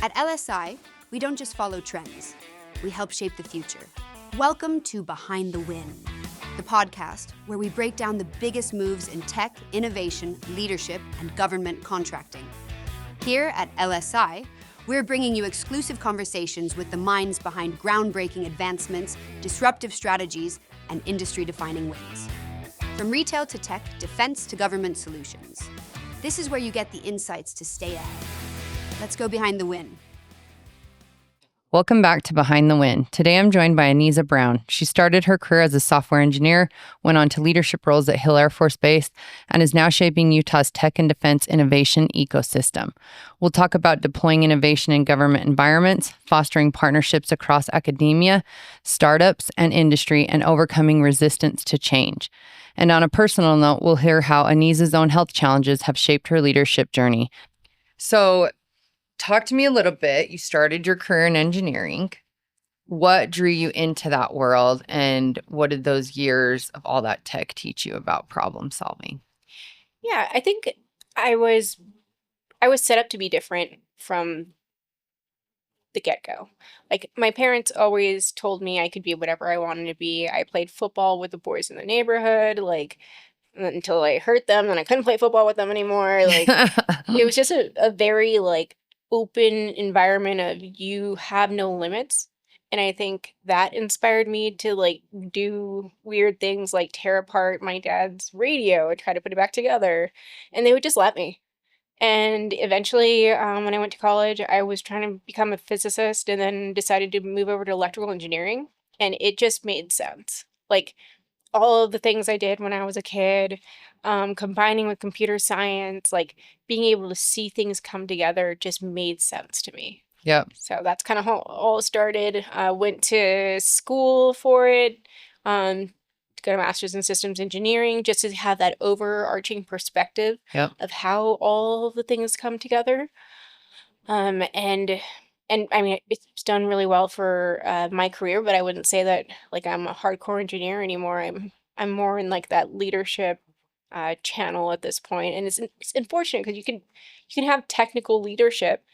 At LSI, we don't just follow trends, we help shape the future. Welcome to Behind the Win, the podcast where we break down the biggest moves in tech, innovation, leadership, and government contracting. Here at LSI, we're bringing you exclusive conversations with the minds behind groundbreaking advancements, disruptive strategies, and industry-defining wins. From retail to tech, defense to government solutions. This is where you get the insights to stay ahead. Let's go behind the win. Welcome back to Behind the Win. Today I'm joined by Aniza Brown. She started her career as a software engineer, went on to leadership roles at Hill Air Force Base, and is now shaping Utah's tech and defense innovation ecosystem. We'll talk about deploying innovation in government environments, fostering partnerships across academia, startups, and industry, and overcoming resistance to change. And on a personal note, we'll hear how Aniza's own health challenges have shaped her leadership journey. So, talk to me a little bit. You started your career in engineering. What drew you into that world, and what did those years of all that tech teach you about problem solving? Yeah, I think I was set up to be different from the get-go. Like, my parents always told me I could be whatever I wanted to be. I played football with the boys in the neighborhood, like, until I hurt them and I couldn't play football with them anymore. Like, it was just a very, like, open environment of you have no limits. And I think that inspired me to, like, do weird things like tear apart my dad's radio and try to put it back together. And they would just let me. And eventually, when I went to college, I was trying to become a physicist and then decided to move over to electrical engineering. And it just made sense. Like, all of the things I did when I was a kid, combining with computer science, like being able to see things come together just made sense to me. Yep. So that's kind of how it all started. I went to school for it, to go to master's in systems engineering, just to have that overarching perspective of how all the things come together. And I mean, it's done really well for my career, but I wouldn't say that like I'm a hardcore engineer anymore. I'm more in like that leadership channel at this point, and it's unfortunate because you can have technical leadership,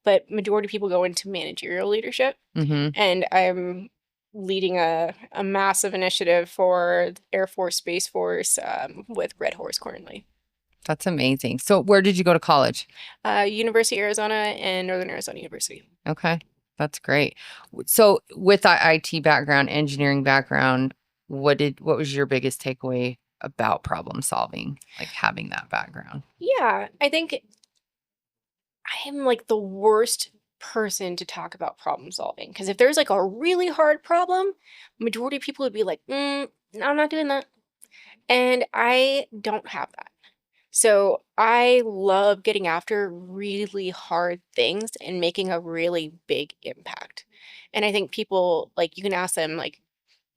but majority of people go into managerial leadership, and I'm leading a massive initiative for Air Force Space Force with Red Horse currently. That's amazing. So where did you go to college? University of Arizona and Northern Arizona University. Okay, that's great. So with that IT background, engineering background, what was your biggest takeaway about problem solving, like having that background? Yeah, I think I am like the worst person to talk about problem solving, because if there's like a really hard problem, majority of people would be like, no, I'm not doing that. And I don't have that. So I love getting after really hard things and making a really big impact. And I think people, like, you can ask them, like,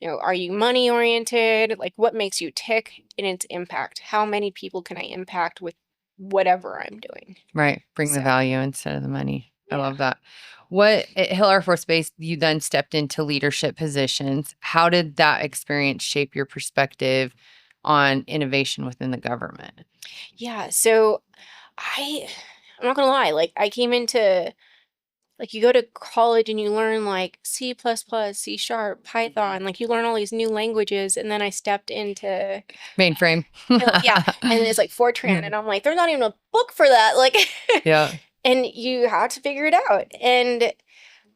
are you money oriented? Like, what makes you tick? And it's impact. How many people can I impact with whatever I'm doing? Right. Bring the value instead of the money. I love that. What at Hill Air Force Base, you then stepped into leadership positions. How did that experience shape your perspective on innovation within the government? Yeah, so I'm not gonna lie, like I came into, like, you go to college and you learn like C++, C Sharp, Python, like you learn all these new languages, and then I stepped into mainframe. yeah, and it's like Fortran, and I'm like, there's not even a book for that, like yeah. And you have to figure it out. And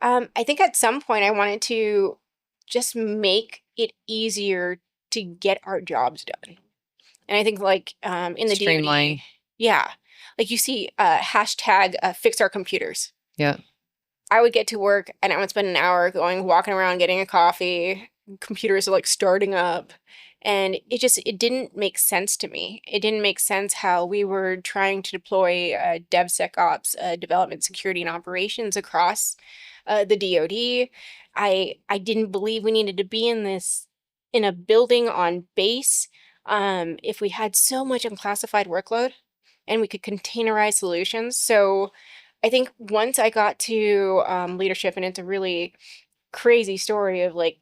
I think at some point I wanted to just make it easier to get our jobs done. And I think like in the Streamline. DoD, yeah, like you see hashtag fix our computers. Yeah. I would get to work and I would spend an hour walking around, getting a coffee. Computers are like starting up. And it didn't make sense to me. It didn't make sense how we were trying to deploy DevSecOps, development, security, and operations across the DoD. I didn't believe we needed to be in a building on base if we had so much unclassified workload and we could containerize solutions. So I think once I got to leadership, and it's a really crazy story of like,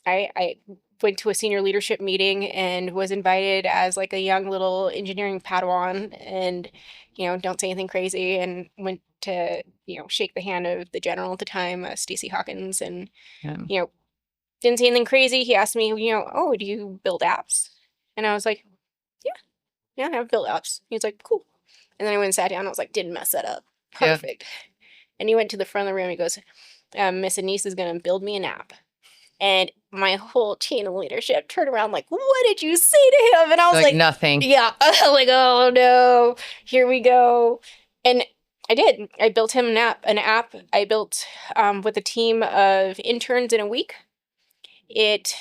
I went to a senior leadership meeting and was invited as like a young little engineering Padawan, and don't say anything crazy, and went to shake the hand of the general at the time, Stacey Hawkins, and Yeah. didn't say anything crazy. He asked me, oh, do you build apps? And I was like, yeah, I've built apps. He was like, cool. And then I went and sat down. I was like, didn't mess that up. Yeah. Perfect. And he went to the front of the room. He goes, Miss Aniza is going to build me an app. And my whole chain of leadership turned around like, what did you say to him? And I was like, nothing. Yeah. Like, oh no, here we go. And I did. I built him an app. I built with a team of interns in a week. It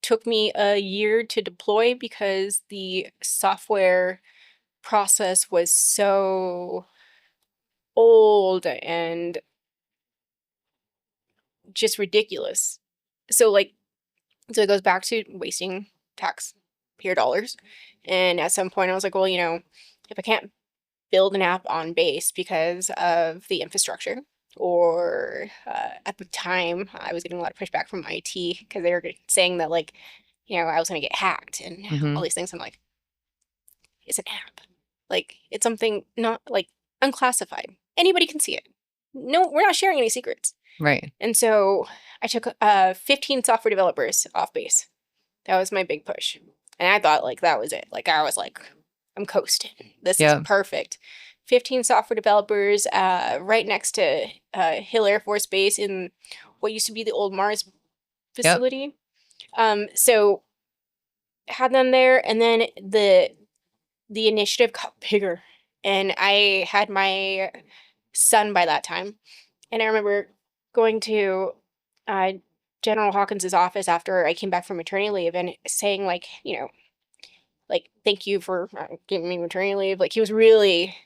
took me a year to deploy because the software process was so old and just ridiculous. So it goes back to wasting taxpayer dollars. And at some point I was like, well, if I can't build an app on base because of the infrastructure, or at the time I was getting a lot of pushback from IT because they were saying that I was going to get hacked and all these things. I'm like, it's an app. It's something not unclassified. Anybody can see it. No, we're not sharing any secrets. Right. And so I took 15 software developers off base. That was my big push. And I thought that was it. I was like, I'm coasting. This is perfect. 15 software developers right next to Hill Air Force Base in what used to be the old Mars facility. So had them there, and then the initiative got bigger. And I had my son by that time. And I remember going to General Hawkins's office after I came back from maternity leave and saying thank you for giving me maternity leave. He was really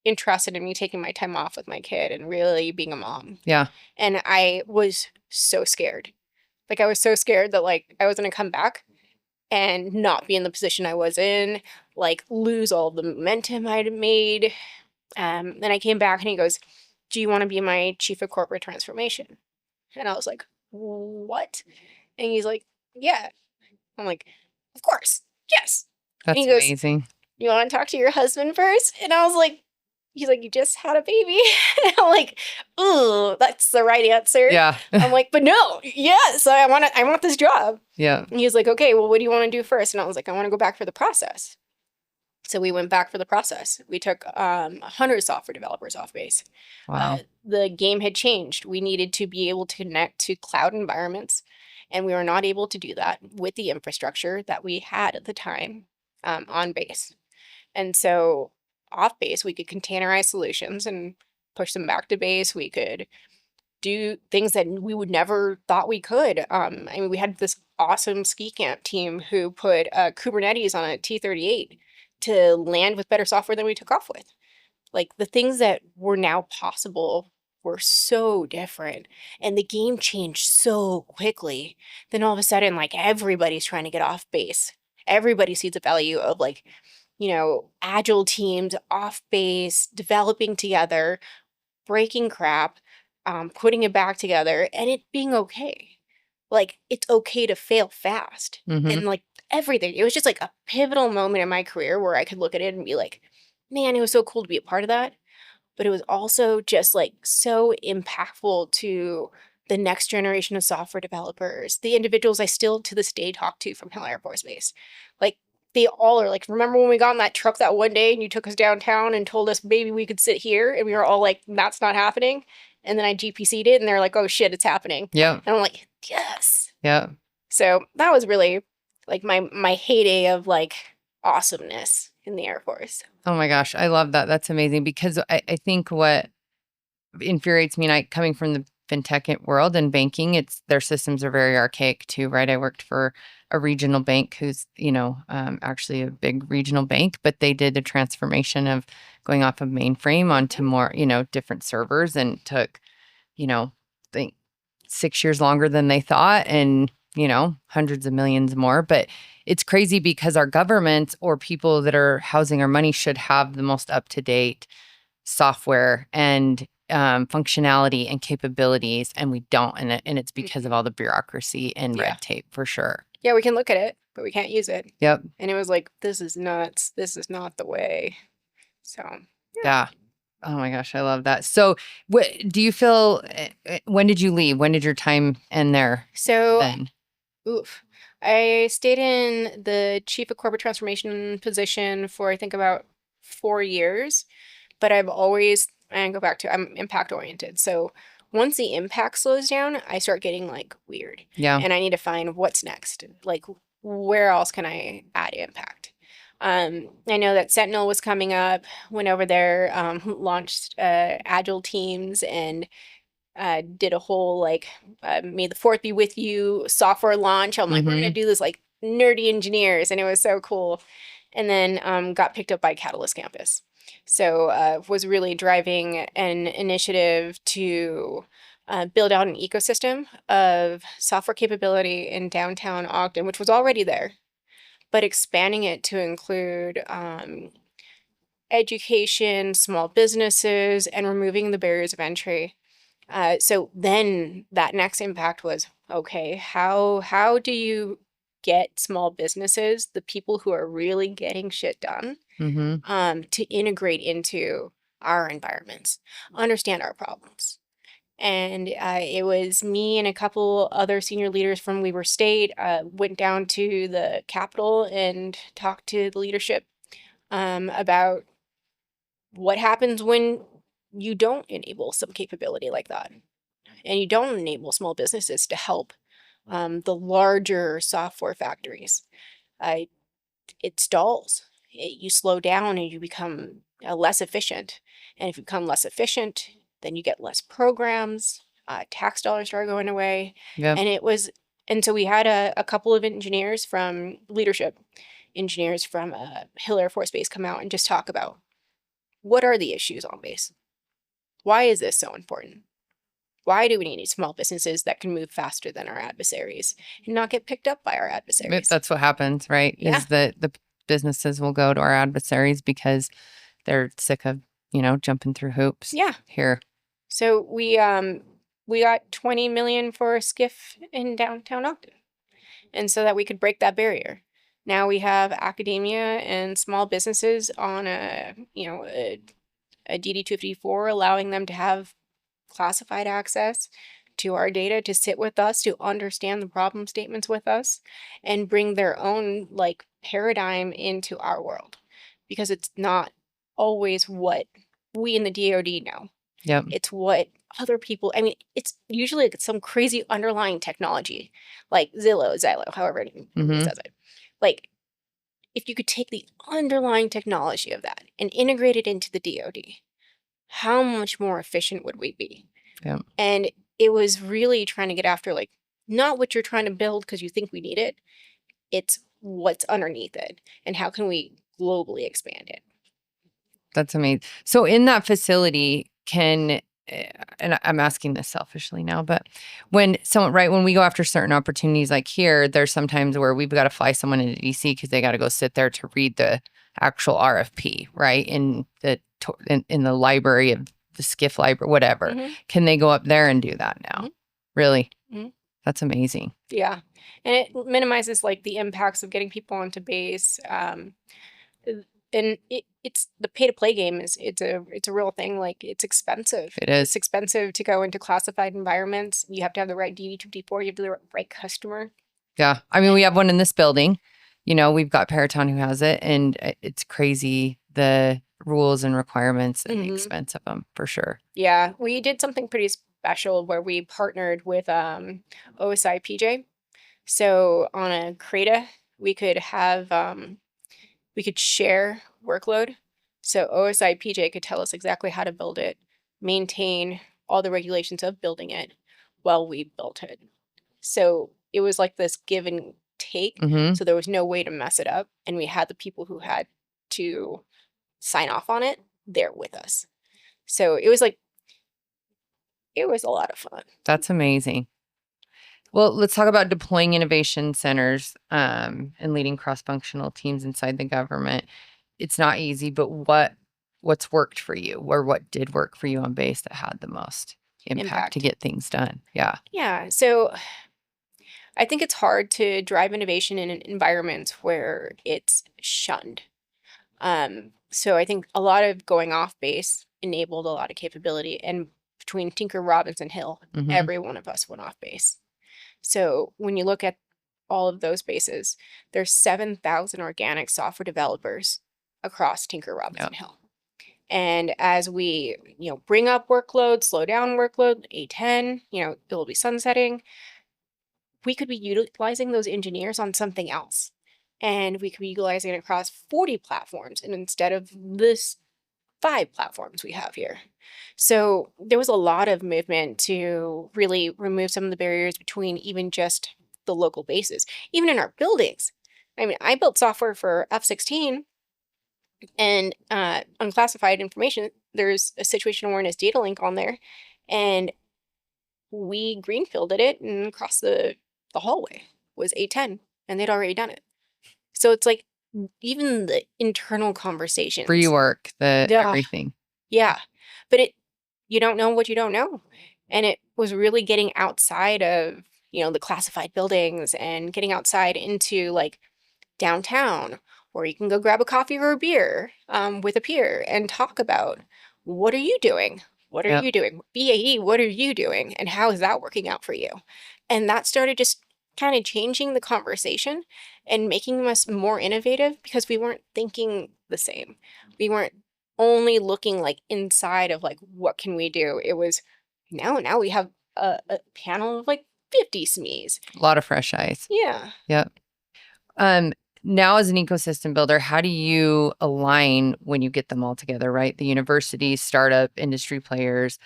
interested in me taking my time off with my kid and really being a mom. Yeah. And I was so scared. I was so scared that I was going to come back and not be in the position I was in, lose all the momentum I'd made. Then I came back and he goes, do you want to be my chief of corporate transformation? And I was like, what? And he's like, yeah. I'm like, of course. Yes. That's and he goes, amazing. You want to talk to your husband first? And I was like, he's like, you just had a baby? And I'm like, ooh, that's the right answer. Yeah. I'm like, but no, yes, I want this job. Yeah. And he's like, okay, well, what do you want to do first? And I was like, I want to go back for the process. So we went back for the process. We took 100 software developers off base. Wow. The game had changed. We needed to be able to connect to cloud environments, and we were not able to do that with the infrastructure that we had at the time on base. And so off base, we could containerize solutions and push them back to base. We could do things that we would never thought we could. We had this awesome ski camp team who put Kubernetes on a T-38 to land with better software than we took off with. The things that were now possible were so different, and the game changed so quickly. Then all of a sudden, everybody's trying to get off base. Everybody sees the value of agile teams off base, developing together, breaking crap, putting it back together, and it being okay. It's okay to fail fast. And everything. It was just a pivotal moment in my career where I could look at it and be like, man, it was so cool to be a part of that. But it was also just so impactful to the next generation of software developers, the individuals I still to this day talk to from Hill Air Force Base. They all are remember when we got in that truck that one day and you took us downtown and told us maybe we could sit here, and we were all like, that's not happening. And then I GPC'd it and they're like, oh shit, it's happening. Yeah. And I'm like, yes. Yeah. So that was really my heyday of awesomeness in the Air Force. Oh my gosh. I love that. That's amazing, because I think what infuriates me, and I coming from the fintech world and banking, their systems are very archaic too, right? I worked for a regional bank who's, actually a big regional bank, but they did a transformation of going off of mainframe onto more, different servers, and took, I think 6 years longer than they thought, and, hundreds of millions more. But it's crazy because our government or people that are housing our money should have the most up-to-date software and functionality and capabilities, and we don't, and it's because of all the bureaucracy and red tape, for sure. Yeah, we can look at it, but we can't use it. Yep. And it was like, this is nuts. This is not the way. So, Yeah. Oh my gosh, I love that. So, do you feel? When did you leave? When did your time end there? so Then. oof. I stayed in the chief of corporate transformation position for I think about 4 years, but I've always, and I go back to, I'm impact oriented. So once the impact slows down, I start getting like weird. Yeah. And I need to find what's next. Like, where else can I add impact? I know that Sentinel was coming up, went over there, launched agile teams, and did a whole like may the fourth be with you software launch. I'm like, we're gonna do this like nerdy engineers, and it was so cool. And then got picked up by Catalyst Campus. So was really driving an initiative to build out an ecosystem of software capability in downtown Ogden, which was already there, but expanding it to include education, small businesses, and removing the barriers of entry. So then that next impact was, okay, how do you get small businesses, the people who are really getting shit done, to integrate into our environments, understand our problems? And it was me and a couple other senior leaders from Weber State went down to the Capitol and talked to the leadership about what happens when you don't enable some capability like that, and you don't enable small businesses to help the larger software factories. It stalls. You slow down and you become less efficient. And if you become less efficient, then you get less programs. Tax dollars start going away. Yep. And so we had a couple of engineers from leadership, engineers from Hill Air Force Base come out and just talk about what are the issues on base? Why is this so important? Why do we need small businesses that can move faster than our adversaries and not get picked up by our adversaries? That's what happens, right? Yeah. Is that the businesses will go to our adversaries because they're sick of, jumping through hoops. Yeah. Here. So we got 20 million for a skiff in downtown Ogden, and so that we could break that barrier. Now we have academia and small businesses on a DD 254, allowing them to have classified access to our data, to sit with us, to understand the problem statements with us, and bring their own like paradigm into our world, because it's not always what we in the DoD know. Yep. It's what other people, I mean, it's usually like some crazy underlying technology like Xylo, however it says it. Like, if you could take the underlying technology of that and integrate it into the DoD, how much more efficient would we be? Yeah. And it was really trying to get after like not what you're trying to build because you think we need it. It's what's underneath it and how can we globally expand it. That's amazing. So in that facility, and I'm asking this selfishly now, but when we go after certain opportunities like here, there's sometimes where we've got to fly someone into DC because they got to go sit there to read the actual RFP, right? In the library of the SCIF library, whatever. Can they go up there and do that now? Really? That's amazing. Yeah. And it minimizes like the impacts of getting people onto base. And it's the pay to play game it's a real thing. Like, it's expensive. It is. It's expensive to go into classified environments. You have to have the right DD-254. You have to have the right customer. Yeah. I mean, we have one in this building. We've got Paraton who has it, and it's crazy, the rules and requirements and the expense of them, for sure. Yeah. We did something pretty special where we partnered with OSI PJ. So on a CRADA, we could have we could share workload. So OSI PJ could tell us exactly how to build it, maintain all the regulations of building it while we built it. So it was like this give and take. So there was no way to mess it up. And we had the people who had to sign off on it there with us. So it was a lot of fun. That's amazing. Well, let's talk about deploying innovation centers and leading cross-functional teams inside the government. It's not easy, but what's worked for you, or what did work for you on base that had the most impact to get things done? Yeah. Yeah. So I think it's hard to drive innovation in an environment where it's shunned. So I think a lot of going off base enabled a lot of capability. And between Tinker, Robbins, and Hill, Mm-hmm. every one of us went off base. So when you look at all of those bases, there's 7,000 organic software developers across Tinker, Robbins, and Hill. And as we, bring up workload, slow down workload, A10, it will be sunsetting. We could be utilizing those engineers on something else. And we could be utilizing it across 40 platforms and instead of this 5 platforms we have here. So there was a lot of movement to really remove some of the barriers between even just the local bases, even in our buildings. I mean, I built software for F-16 and unclassified information. There's a situational awareness data link on there, and we greenfielded it, and across the hallway was A10, and they'd already done it. So it's like even the internal conversations. Rework, everything. Yeah. But you don't know what you don't know. And it was really getting outside of, the classified buildings and getting outside into like downtown, where you can go grab a coffee or a beer with a peer and talk about, what are you doing? What are you doing? BAE, what are you doing? And how is that working out for you? And that started just kind of changing the conversation and making us more innovative because we weren't thinking the same. We weren't only looking like inside of like, what can we do? It was now we have a panel of like 50 SMEs. A lot of fresh eyes. Yeah. Yep. Now as an ecosystem builder, how do you align when you get them all together, right? The universities, startup, industry players,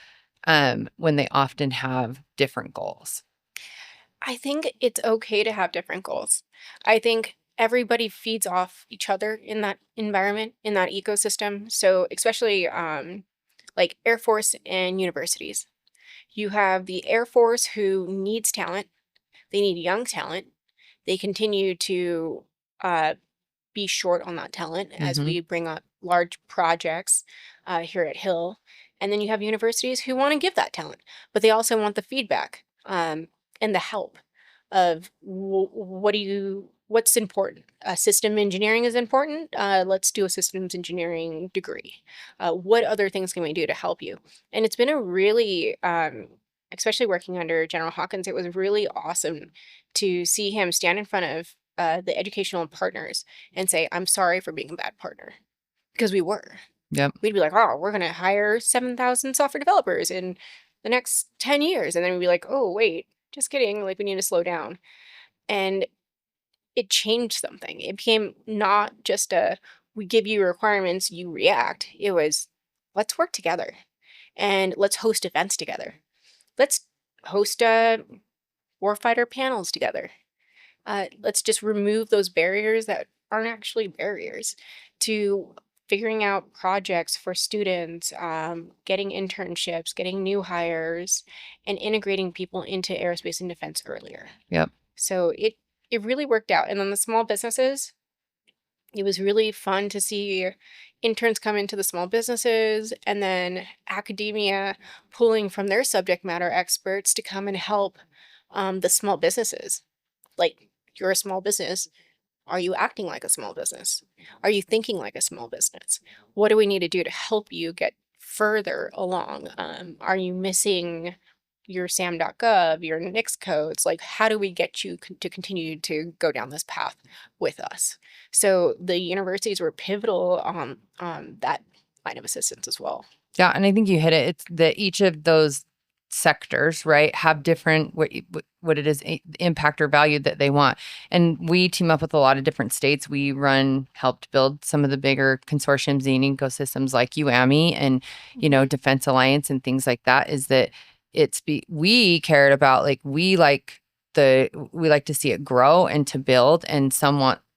when they often have different goals? I think it's okay to have different goals. I think everybody feeds off each other in that environment, in that ecosystem. So especially like Air Force and universities. You have the Air Force who needs talent. They need young talent. They continue to be short on that talent as we bring up large projects here at Hill. And then you have universities who want to give that talent, but they also want the feedback and the help of what's important. System engineering is important. Let's do a systems engineering degree. What other things can we do to help you? And it's been a really, especially working under General Hawkins, it was really awesome to see him stand in front of the educational partners and say, I'm sorry for being a bad partner. Because we were. Yep. We'd be like, oh, we're going to hire 7,000 software developers in the next 10 years. And then we'd be like, oh, wait, just kidding. Like, we need to slow down. And it changed something. It became not just we give you requirements, you react. It was, let's work together and let's host events together. Let's host warfighter panels together. Let's just remove those barriers that aren't actually barriers to figuring out projects for students, getting internships, getting new hires, and integrating people into aerospace and defense earlier. Yep. So it really worked out. And then the small businesses, it was really fun to see interns come into the small businesses and then academia pulling from their subject matter experts to come and help the small businesses. Like, you're a small business. Are you acting like a small business? Are you thinking like a small business? What do we need to do to help you get further along? Are you missing your SAM.gov, your NICS codes? Like, how do we get you to continue to go down this path with us? So the universities were pivotal on that line of assistance as well. Yeah, and I think you hit it. It's that each of those sectors, right, have different what it is impact or value that they want. And we team up with a lot of different states. We helped build some of the bigger consortiums and ecosystems like UAMI and, Defense Alliance and things like that. Is that we cared about, like, we like to see it grow and to build, and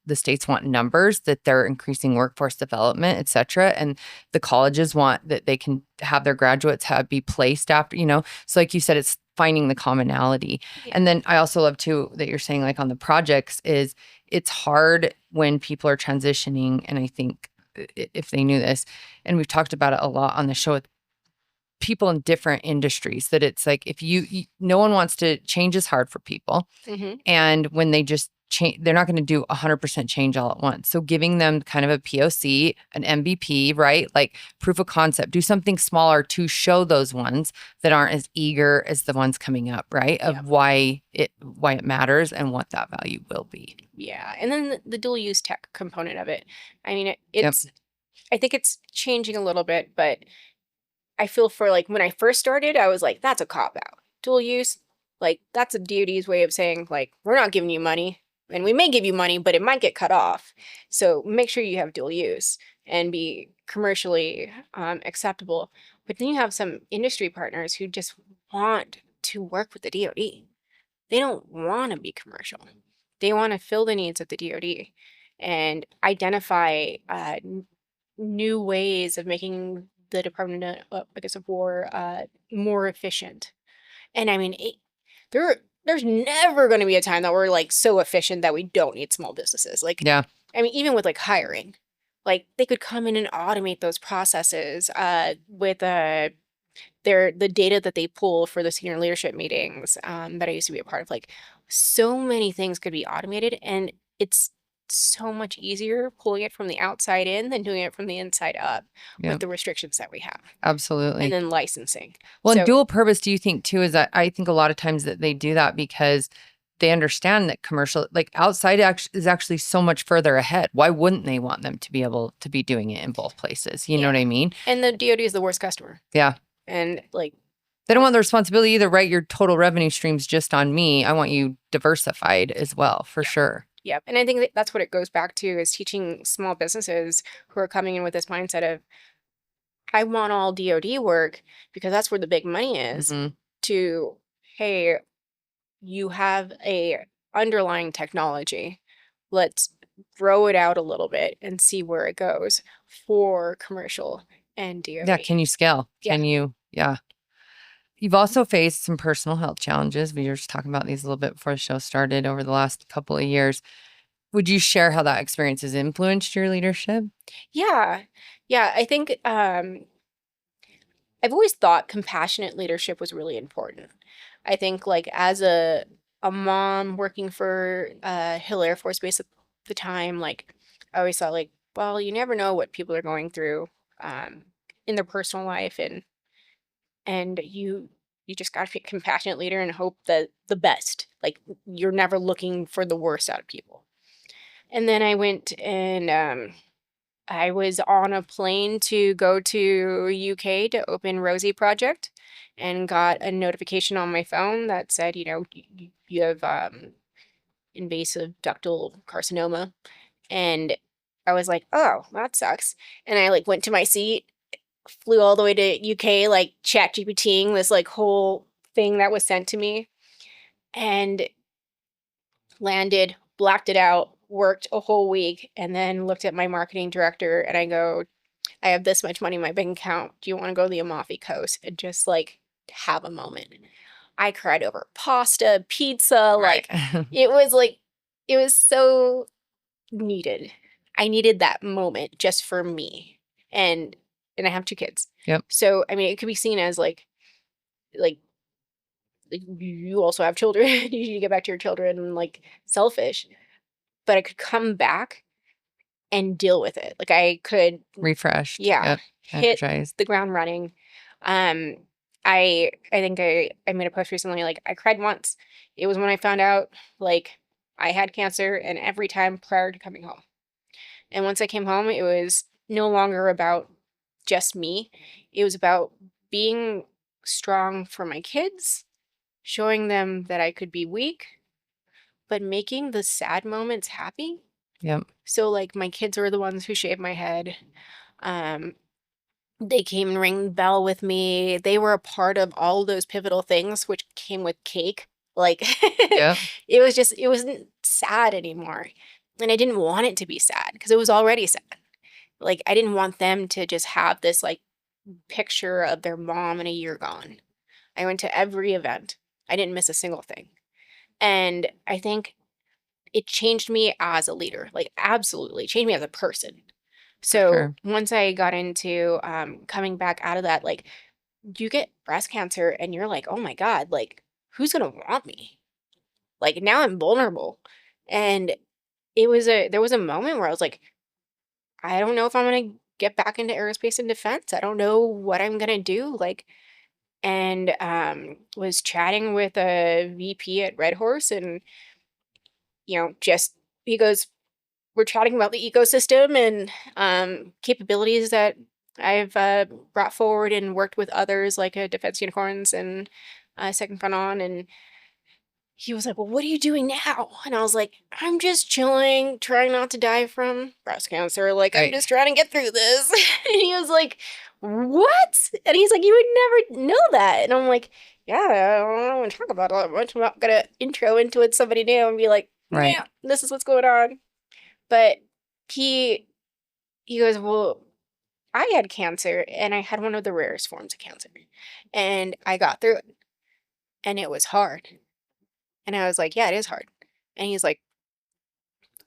the states want numbers, that they're increasing workforce development, et cetera. And the colleges want that they can have their graduates be placed after, So like you said, it's finding the commonality. Yeah. And then I also love too that you're saying, like, on the projects, is it's hard when people are transitioning. And I think if they knew this, and we've talked about it a lot on the show, people in different industries that it's like if no one wants to change is hard for people. Mm-hmm. And when they just change, they're not going to do 100% change all at once. So giving them kind of a POC, an MVP, right? Like proof of concept, do something smaller to show those ones that aren't as eager as the ones coming up, right? Of why it matters and what that value will be. Yeah. And then the dual use tech component of it. I mean, it's, I think it's changing a little bit, but I feel for like when I first started, I was like, that's a cop out. Dual use, like that's a DoD's way of saying like, we're not giving you money. And we may give you money, but it might get cut off. So make sure you have dual use and be commercially acceptable. But then you have some industry partners who just want to work with the DoD. They don't want to be commercial. They want to fill the needs of the DoD and identify new ways of making the Department of War more efficient. And I mean, there's never going to be a time that we're like so efficient that we don't need small businesses. Like, yeah, I mean, even with like hiring, like they could come in and automate those processes with the data that they pull for the senior leadership meetings that I used to be a part of. Like, so many things could be automated, and it's so much easier pulling it from the outside in than doing it from the inside up with the restrictions that we have. Absolutely. And then licensing. Well, and dual purpose, do you think too, is that I think a lot of times that they do that because they understand that commercial, like outside is actually so much further ahead. Why wouldn't they want them to be able to be doing it in both places? You know what I mean? And the DoD is the worst customer. Yeah. And like, they don't want the responsibility either, right? Your total revenue streams just on me. I want you diversified as well, for sure. Yep. And I think that's what it goes back to, is teaching small businesses who are coming in with this mindset of, I want all DoD work because that's where the big money is, to, hey, you have a underlying technology. Let's grow it out a little bit and see where it goes for commercial and DoD. Yeah. Can you scale? Yeah. Can you? Yeah. You've also faced some personal health challenges. We were just talking about these a little bit before the show started over the last couple of years. Would you share how that experience has influenced your leadership? Yeah. Yeah. I think I've always thought compassionate leadership was really important. I think like as a mom working for Hill Air Force Base at the time, like I always thought like, well, you never know what people are going through in their personal life, and you just got to be a compassionate leader and hope that the best. Like you're never looking for the worst out of people. And then I went and I was on a plane to go to UK to open Rosie Project, and got a notification on my phone that said, you know, you have invasive ductal carcinoma. And I was like, oh, that sucks. And I like went to my seat, flew all the way to UK, like ChatGPTing this like whole thing that was sent to me, and landed, blacked it out, worked a whole week, and then looked at my marketing director and I go, I have this much money in my bank account. Do you want to go to the Amalfi Coast and just like have a moment? I cried over pasta, pizza. Right. Like it was so needed. I needed that moment just for me. And I have 2 kids. Yep. So, I mean, it could be seen as like you also have children. You need to get back to your children and like selfish. But I could come back and deal with it. Like I could refresh. Yeah. Yep. Hit the ground running. I think I made a post recently, like I cried once. It was when I found out like I had cancer, and every time prior to coming home. And once I came home, it was no longer about just me. It was about being strong for my kids, showing them that I could be weak, but making the sad moments happy. Yep. So like my kids were the ones who shaved my head. They came and rang the bell with me. They were a part of all those pivotal things, which came with cake. Like Yep. it wasn't sad anymore. And I didn't want it to be sad because it was already sad. Like I didn't want them to just have this like picture of their mom in a year gone. I went to every event. I didn't miss a single thing. And I think it changed me as a leader, like absolutely changed me as a person. So Sure. once I got into coming back out of that, like you get breast cancer and you're like, oh my God, like, who's gonna want me? Like, now I'm vulnerable. And there was a moment where I was like, I don't know if I'm gonna get back into aerospace and defense. I don't know what I'm gonna do. Like, and was chatting with a VP at Red Horse, and just he goes, we're chatting about the ecosystem and capabilities that I've brought forward and worked with others like Defense Unicorns and Second Front On. And he was like, well, what are you doing now? And I was like, I'm just chilling, trying not to die from breast cancer. Like, I'm Right. just trying to get through this. And he was like, what? And he's like, you would never know that. And I'm like, yeah, I don't want to talk about it that much. I'm not going to intro into it somebody new and be like, Right. yeah, this is what's going on. But he goes, well, I had cancer and I had one of the rarest forms of cancer. And I got through it and it was hard. And I was like, yeah, it is hard. And he's like,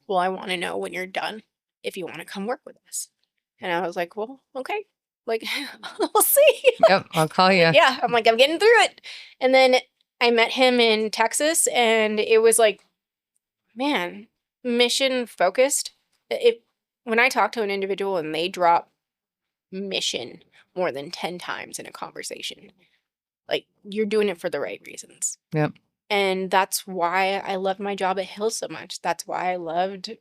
well, I want to know when you're done if you want to come work with us. And I was like, well, okay. Like, we'll see. Yep. I'll call you. Yeah. I'm like, I'm getting through it. And then I met him in Texas and it was like, man, mission focused. When I talk to an individual and they drop mission more than 10 times in a conversation, like, you're doing it for the right reasons. Yep. And that's why I loved my job at Hill so much. That's why I loved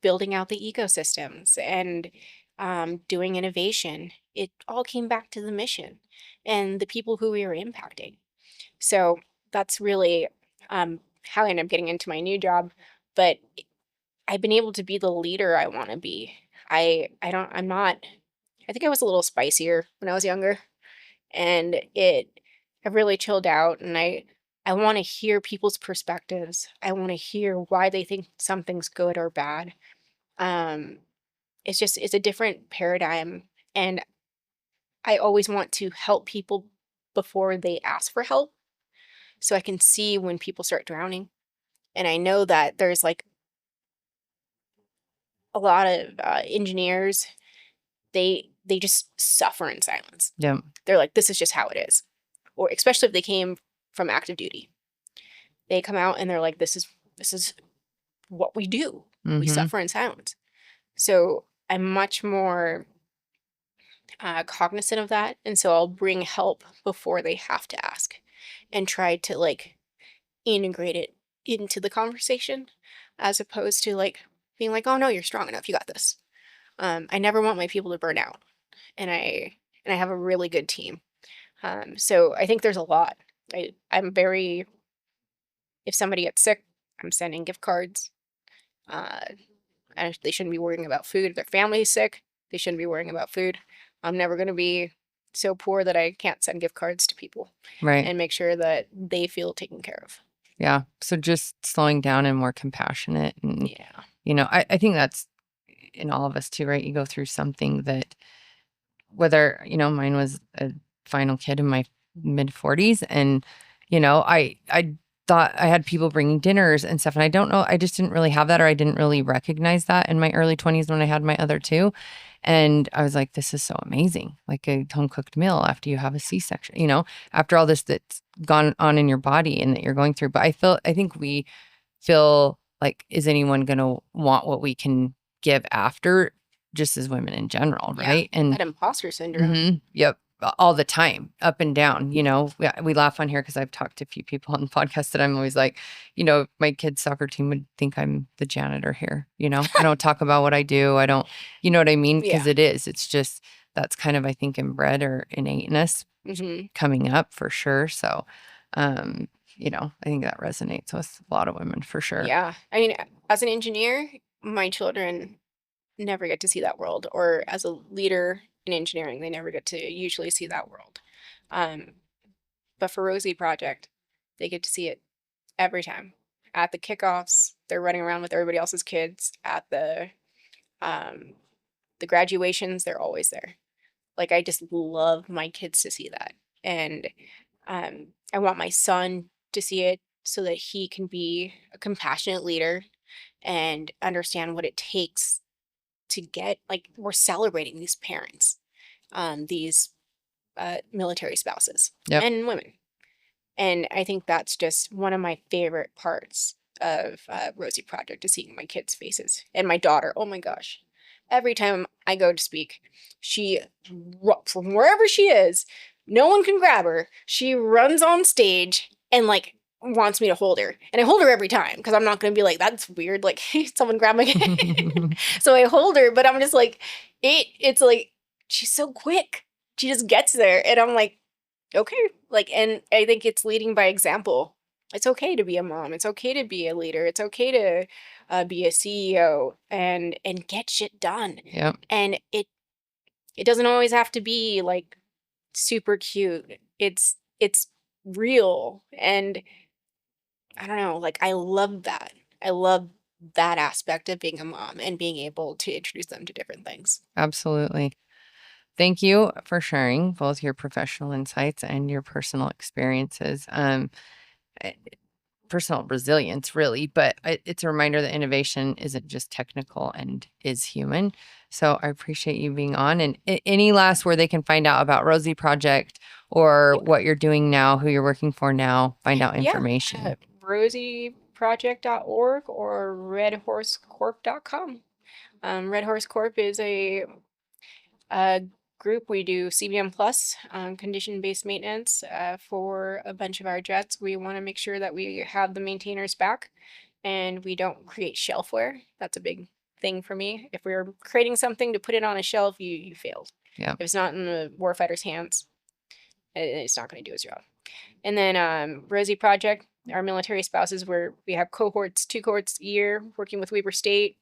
building out the ecosystems and doing innovation. It all came back to the mission and the people who we were impacting. So that's really how I ended up getting into my new job. But I've been able to be the leader I want to be. I'm not, I think I was a little spicier when I was younger, and I've really chilled out, and I want to hear people's perspectives. I want to hear why they think something's good or bad. Um, it's a different paradigm, and I always want to help people before they ask for help, so I can see when people start drowning. And I know that there's like a lot of engineers, they just suffer in silence. Yep. They're like, this is just how it is. Or especially if they came from active duty. They come out and they're like, this is what we do. We Mhm. suffer in silence. So I'm much more cognizant of that. And so I'll bring help before they have to ask and try to like integrate it into the conversation as opposed to like being like, oh no, you're strong enough. You got this. I never want my people to burn out. And I have a really good team. So I think there's a lot. I'm very, if somebody gets sick, I'm sending gift cards. And they shouldn't be worrying about food. If their family's sick, they shouldn't be worrying about food. I'm never going to be so poor that I can't send gift cards to people Right. and make sure that they feel taken care of. Yeah. So just slowing down and more compassionate. And, Yeah. I think that's in all of us too, right? You go through something that, whether, mine was a final kid in my mid 40s. And, I thought I had people bringing dinners and stuff. And I don't know, I just didn't really have that, or I didn't really recognize that in my early 20s when I had my other two. And I was like, this is so amazing. Like a home cooked meal after you have a C-section, after all this that's gone on in your body and that you're going through. But I think we feel like, is anyone going to want what we can give after, just as women in general, right? And that imposter syndrome. Mhm. Yep. All the time, up and down. We laugh on here because I've talked to a few people on the podcast that I'm always like, my kids' soccer team would think I'm the janitor here. I don't talk about what I do. I don't, you know what I mean? Because it's just, that's kind of, I think, inbred or innateness coming up for sure. So, I think that resonates with a lot of women for sure. Yeah. I mean, as an engineer, my children never get to see that world, or as a leader in engineering, they never get to usually see that world. But for Rosie Project, they get to see it every time. At the kickoffs, they're running around with everybody else's kids. At the graduations, they're always there. Like, I just love my kids to see that. And I want my son to see it so that he can be a compassionate leader and understand what it takes to get, like, we're celebrating these parents, these military spouses Yep. and women. And I think that's just one of my favorite parts of Rosie Project is seeing my kids' faces. And my daughter, oh my gosh. Every time I go to speak, she, from wherever she is, no one can grab her. She runs on stage and like wants me to hold her. And I hold her every time because I'm not going to be like, that's weird. Like, someone grab my kid. So I hold her, but I'm just like, it's like, she's so quick. She just gets there. And I'm like, okay. Like, and I think it's leading by example. It's okay to be a mom. It's okay to be a leader. It's okay to be a CEO and get shit done. Yep. And it doesn't always have to be like super cute. It's real. And I don't know, like I love that. I love that aspect of being a mom and being able to introduce them to different things. Absolutely. Thank you for sharing both your professional insights and your personal experiences. Personal resilience, really, but it's a reminder that innovation isn't just technical and is human. So I appreciate you being on. And any last where they can find out about Rosie Project or what you're doing now, who you're working for now, find out information. Yeah, rosieproject.org or redhorsecorp.com. Red Horse Corp is a group. We do CBM plus condition-based maintenance for a bunch of our jets. We want to make sure that we have the maintainers back and we don't create shelfware. That's a big thing for me. If we're creating something to put it on a shelf, you failed. Yeah. If it's not in the warfighter's hands, it's not going to do its job. And then Rosie Project, our military spouses, where we have cohorts, 2 cohorts a year, working with Weber State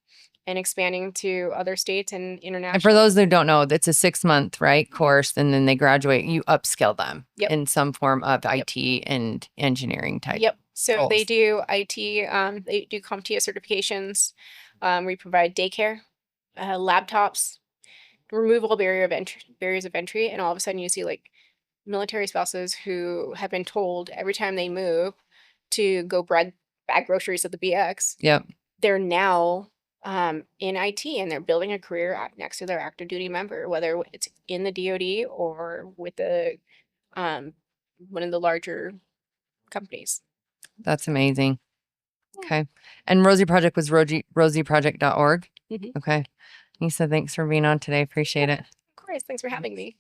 and expanding to other states and international. And for those that don't know, it's a 6-month, right, course, and then they graduate. You upskill them in some form of IT and engineering type. Yep. So roles. they do IT. They do CompTIA certifications. We provide daycare, laptops, removable barriers of entry, and all of a sudden you see like military spouses who have been told every time they move to go bag groceries at the BX. Yep. They're now in IT and they're building a career next to their active duty member, whether it's in the DoD or with the one of the larger companies. That's amazing. Okay. And Rosie Project was rosieproject.org. Mhm. Okay. Aniza, thanks for being on today. Appreciate it. Of course. Thanks for having me.